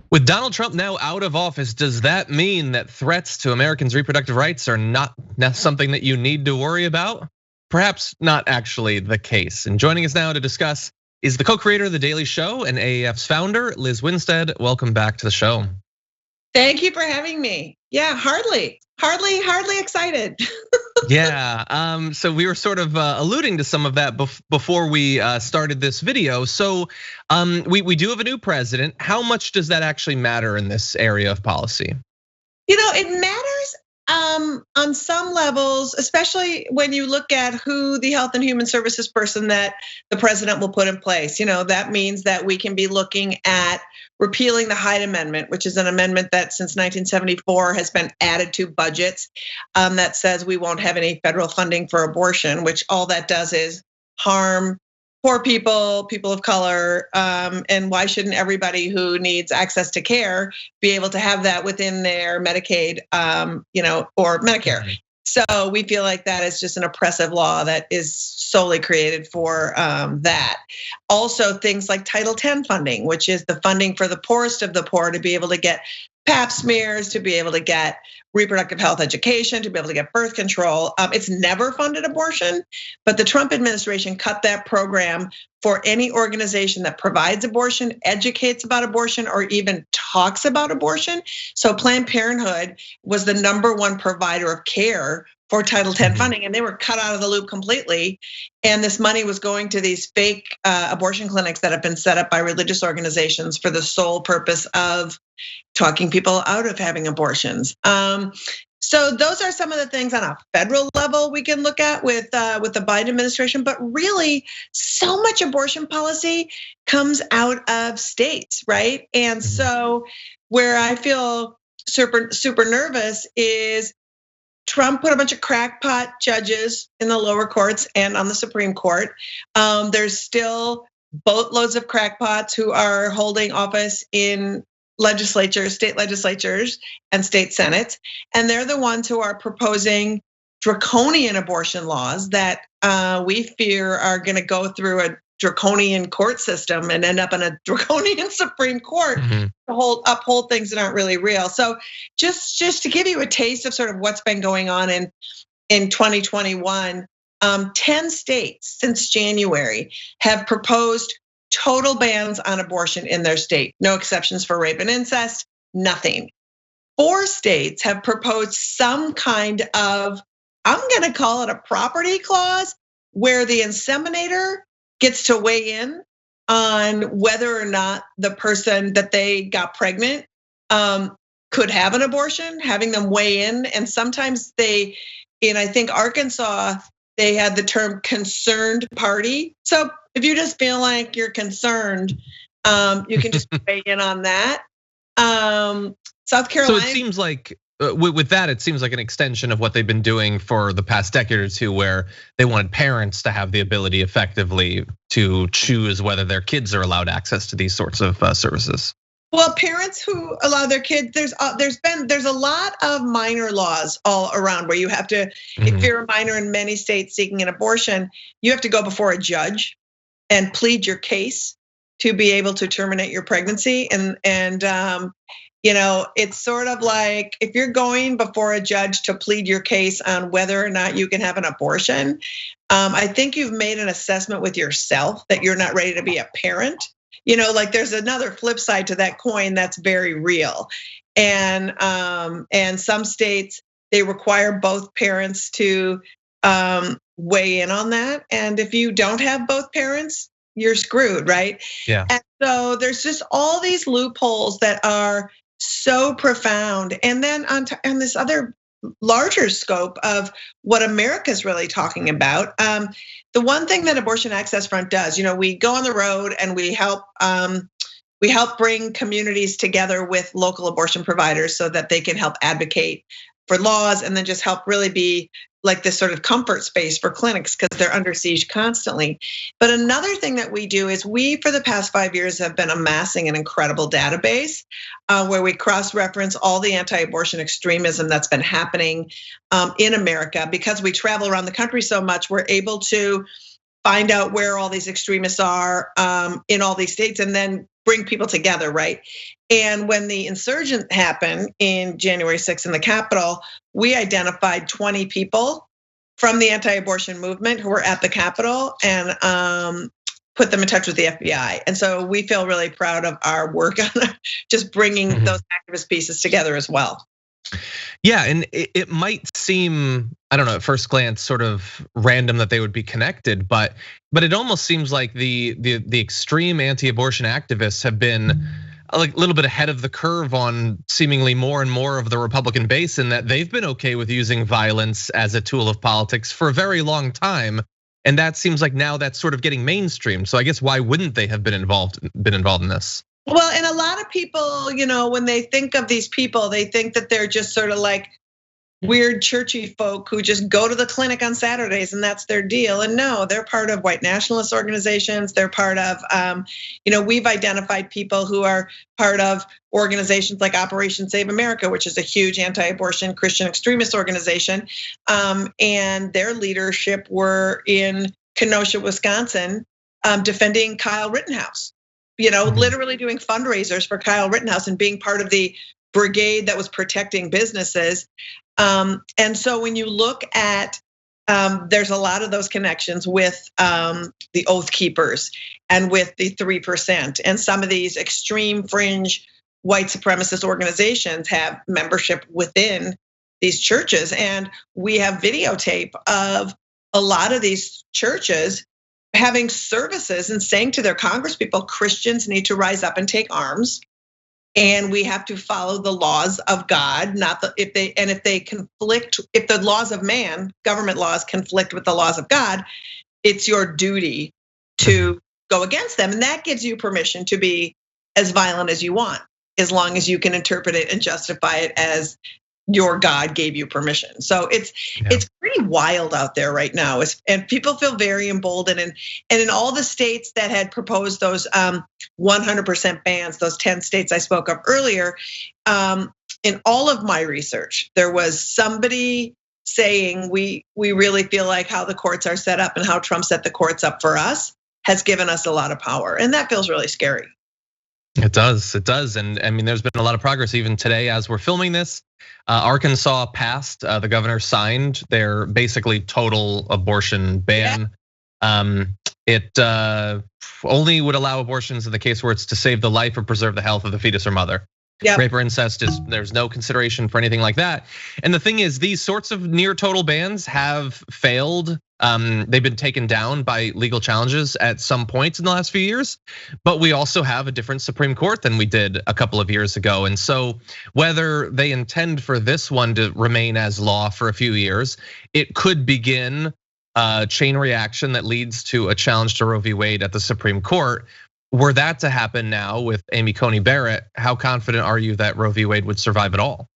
With Donald Trump now out of office, does that mean that threats to Americans' reproductive rights are not something that you need to worry about? Perhaps not actually the case. And joining us now to discuss is the co-creator of The Daily Show and AAF's founder, Lizz Winstead. Welcome back to the show. Thank you for having me. Yeah, hardly excited. Yeah, so we were sort of alluding to some of that before we started this video. So we do have a new president. How much does that actually matter in this area of policy? It matters on some levels, especially when you look at who the Health and Human Services person that the president will put in place. That means that we can be looking at repealing the Hyde Amendment, which is an amendment that since 1974 has been added to budgets that says we won't have any federal funding for abortion, which all that does is harm poor people, people of color, and why shouldn't everybody who needs access to care be able to have that within their Medicaid, or Medicare? So we feel like that is just an oppressive law that is solely created for that. Also, things like Title X funding, which is the funding for the poorest of the poor to be able to get pap smears, to be able to get reproductive health education, to be able to get birth control. It's never funded abortion, but the Trump administration cut that program for any organization that provides abortion, educates about abortion, or even talks about abortion. So Planned Parenthood was the #1 provider of care for Title X funding, and they were cut out of the loop completely. And this money was going to these fake abortion clinics that have been set up by religious organizations for the sole purpose of talking people out of having abortions. So those are some of the things on a federal level we can look at with the Biden administration. But really, so much abortion policy comes out of states, right? And so where I feel super nervous is Trump put a bunch of crackpot judges in the lower courts and on the Supreme Court. There's still boatloads of crackpots who are holding office in legislatures, state legislatures, and state senates. And they're the ones who are proposing draconian abortion laws that we fear are gonna go through a draconian court system and end up in a draconian Supreme Court to uphold things that aren't really real. So just to give you a taste of sort of what's been going on in 2021, 10 states since January have proposed total bans on abortion in their state. No exceptions for rape and incest, nothing. 4 states have proposed some kind of, I'm gonna call it a property clause, where the inseminator gets to weigh in on whether or not the person that they got pregnant could have an abortion, having them weigh in. And sometimes in I think Arkansas, they had the term concerned party. So if you just feel like you're concerned, you can just weigh in on that. South Carolina. So it seems like with that, it seems like an extension of what they've been doing for the past decade or two, where they wanted parents to have the ability effectively to choose whether their kids are allowed access to these sorts of services. Well, parents who allow their kids, there's a lot of minor laws all around where you have to, if you're a minor in many states seeking an abortion, you have to go before a judge and plead your case to be able to terminate your pregnancy. And it's sort of like if you're going before a judge to plead your case on whether or not you can have an abortion, I think you've made an assessment with yourself that you're not ready to be a parent. Like there's another flip side to that coin that's very real. And some states, they require both parents to weigh in on that. And if you don't have both parents, you're screwed, right? Yeah. And so there's just all these loopholes that are so profound. And then on this other larger scope of what America's really talking about, the one thing that Abortion Access Front does, we go on the road and we help bring communities together with local abortion providers so that they can help advocate for laws and then just help really be like this sort of comfort space for clinics because they're under siege constantly. But another thing that we do is we, for the past 5 years, have been amassing an incredible database where we cross-reference all the anti-abortion extremism that's been happening in America. Because we travel around the country so much, we're able to find out where all these extremists are in all these states and then bring people together, right? And when the insurgent happened in January 6th in the Capitol, we identified 20 people from the anti-abortion movement who were at the Capitol and put them in touch with the FBI. And so we feel really proud of our work on just bringing those activist pieces together as well. Yeah, and it might seem, I don't know, at first glance, sort of random that they would be connected, but it almost seems like the extreme anti-abortion activists have been a little bit ahead of the curve on seemingly more and more of the Republican base, in that they've been okay with using violence as a tool of politics for a very long time. And that seems like now that's sort of getting mainstream. So I guess why wouldn't they have been involved in this? Well, and a lot of people, when they think of these people, they think that they're just sort of like weird churchy folk who just go to the clinic on Saturdays and that's their deal. And no, they're part of white nationalist organizations. They're part of, we've identified people who are part of organizations like Operation Save America, which is a huge anti-abortion Christian extremist organization. And their leadership were in Kenosha, Wisconsin, defending Kyle Rittenhouse. Literally doing fundraisers for Kyle Rittenhouse and being part of the brigade that was protecting businesses. And so when you look at, there's a lot of those connections with the Oath Keepers and with the 3%. And some of these extreme fringe white supremacist organizations have membership within these churches. And we have videotape of a lot of these churches having services and saying to their congresspeople, Christians need to rise up and take arms. And we have to follow the laws of God, if the laws of man, government laws conflict with the laws of God, it's your duty to go against them. And that gives you permission to be as violent as you want, as long as you can interpret it and justify it as your God gave you permission. So it's pretty wild out there right now, and people feel very emboldened. And in all the states that had proposed those 100% bans, those 10 states I spoke of earlier, in all of my research, there was somebody saying we really feel like how the courts are set up and how Trump set the courts up for us has given us a lot of power, and that feels really scary. It does. And I mean, there's been a lot of progress even today as we're filming this. Arkansas passed, the governor signed their basically total abortion ban. Yeah. It only would allow abortions in the case where it's to save the life or preserve the health of the fetus or mother. Yep. Rape or incest there's no consideration for anything like that. And the thing is, these sorts of near total bans have failed. They've been taken down by legal challenges at some points in the last few years, but we also have a different Supreme Court than we did a couple of years ago. And so whether they intend for this one to remain as law for a few years, it could begin a chain reaction that leads to a challenge to Roe v. Wade at the Supreme Court. Were that to happen now with Amy Coney Barrett, how confident are you that Roe v. Wade would survive at all?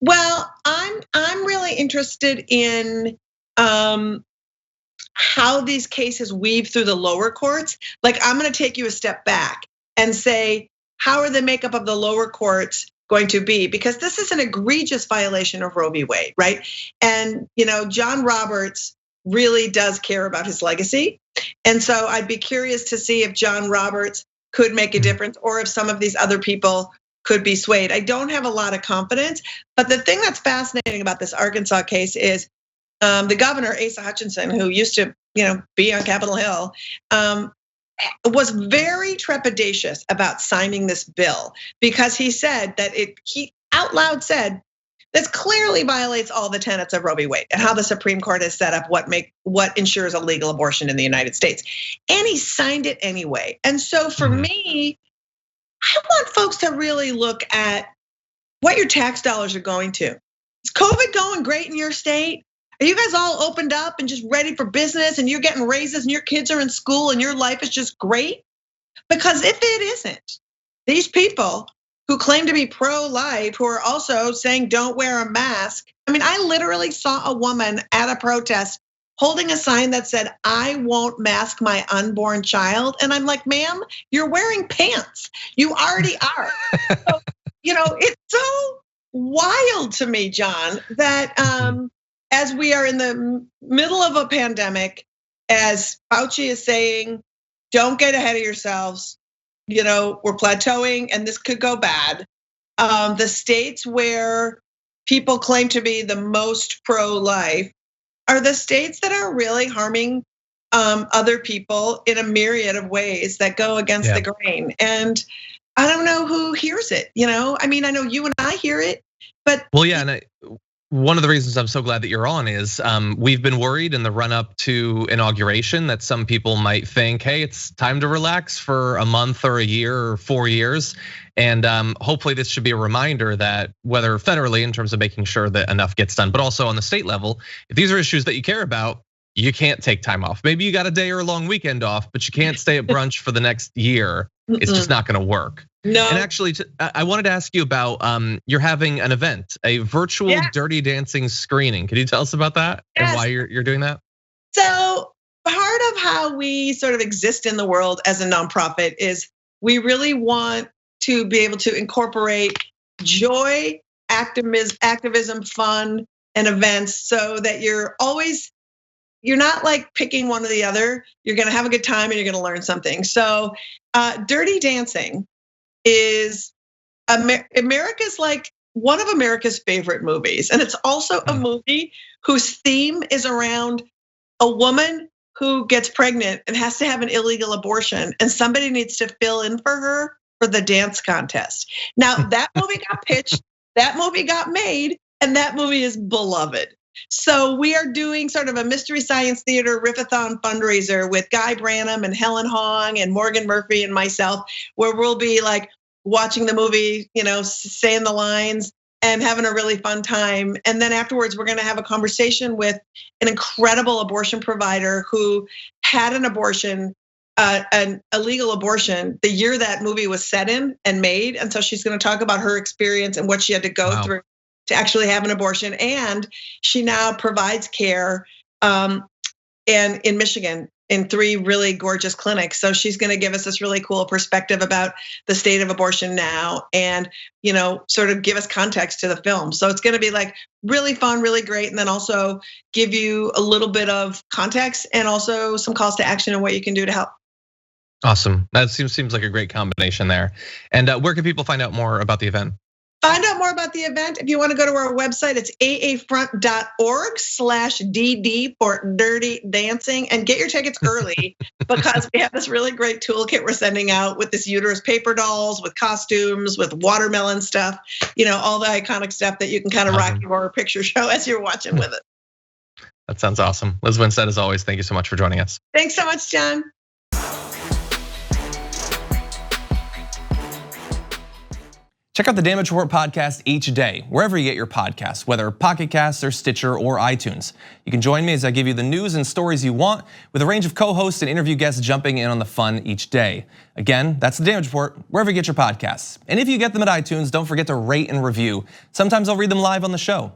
Well, I'm really interested in how these cases weave through the lower courts. Like, I'm gonna take you a step back and say, how are the makeup of the lower courts going to be? Because this is an egregious violation of Roe v. Wade, right? And John Roberts really does care about his legacy. And so I'd be curious to see if John Roberts could make a difference or if some of these other people could be swayed. I don't have a lot of confidence, but the thing that's fascinating about this Arkansas case is the governor, Asa Hutchinson, who used to be on Capitol Hill, was very trepidatious about signing this bill because he said that he out loud said, this clearly violates all the tenets of Roe v. Wade and how the Supreme Court has set up what ensures a legal abortion in the United States. And he signed it anyway. And so for me, I want folks to really look at what your tax dollars are going to. Is COVID going great in your state? Are you guys all opened up and just ready for business and you're getting raises and your kids are in school and your life is just great? Because if it isn't, these people who claim to be pro-life, who are also saying don't wear a mask. I mean, I literally saw a woman at a protest holding a sign that said, I won't mask my unborn child. And I'm like, ma'am, you're wearing pants. You already are. So, it's so wild to me, John, that as we are in the middle of a pandemic, as Fauci is saying, don't get ahead of yourselves. we're plateauing and this could go bad. The states where people claim to be the most pro-life are the states that are really harming other people in a myriad of ways that go against the grain. And I don't know who hears it. I mean, I know you and I hear it, but one of the reasons I'm so glad that you're on is we've been worried in the run up to inauguration that some people might think, hey, it's time to relax for a month or a year or 4 years. And hopefully this should be a reminder that whether federally in terms of making sure that enough gets done, but also on the state level, if these are issues that you care about, you can't take time off. Maybe you got a day or a long weekend off, but you can't stay at brunch for the next year. It's just not gonna work. No. And actually, I wanted to ask you about you're having an event, a virtual Dirty Dancing screening. Can you tell us about that and why you're doing that? So part of how we sort of exist in the world as a nonprofit is we really want to be able to incorporate joy, activism, fun, and events so that you're not like picking one or the other. You're gonna have a good time and you're gonna learn something. So Dirty Dancing is America's like one of America's favorite movies. And it's also a movie whose theme is around a woman who gets pregnant and has to have an illegal abortion. And somebody needs to fill in for her for the dance contest. Now that movie got pitched, that movie got made, and that movie is beloved. So we are doing sort of a Mystery Science Theater Riffathon fundraiser with Guy Branum and Helen Hong and Morgan Murphy and myself, where we'll be like watching the movie, saying the lines and having a really fun time. And then afterwards, we're gonna have a conversation with an incredible abortion provider who had an abortion, an illegal abortion, the year that movie was set in and made. And so she's gonna talk about her experience and what she had to go through to actually have an abortion. And she now provides care and in Michigan in 3 really gorgeous clinics. So she's gonna give us this really cool perspective about the state of abortion now and sort of give us context to the film. So it's gonna be like really fun, really great, and then also give you a little bit of context and also some calls to action and what you can do to help. Awesome, that seems like a great combination there. And where can people find out more about the event? Find out more about the event. If you want to go to our website, it's aafront.org/DD for Dirty Dancing, and get your tickets early because we have this really great toolkit we're sending out with this uterus paper dolls, with costumes, with watermelon stuff, all the iconic stuff that you can kind of rock your horror picture show as you're watching with it. That sounds awesome. Lizz Winstead, as always, thank you so much for joining us. Thanks so much, John. Check out the Damage Report podcast each day, wherever you get your podcasts, whether Pocket Casts or Stitcher or iTunes. You can join me as I give you the news and stories you want, with a range of co-hosts and interview guests jumping in on the fun each day. Again, that's the Damage Report, wherever you get your podcasts. And if you get them at iTunes, don't forget to rate and review. Sometimes I'll read them live on the show.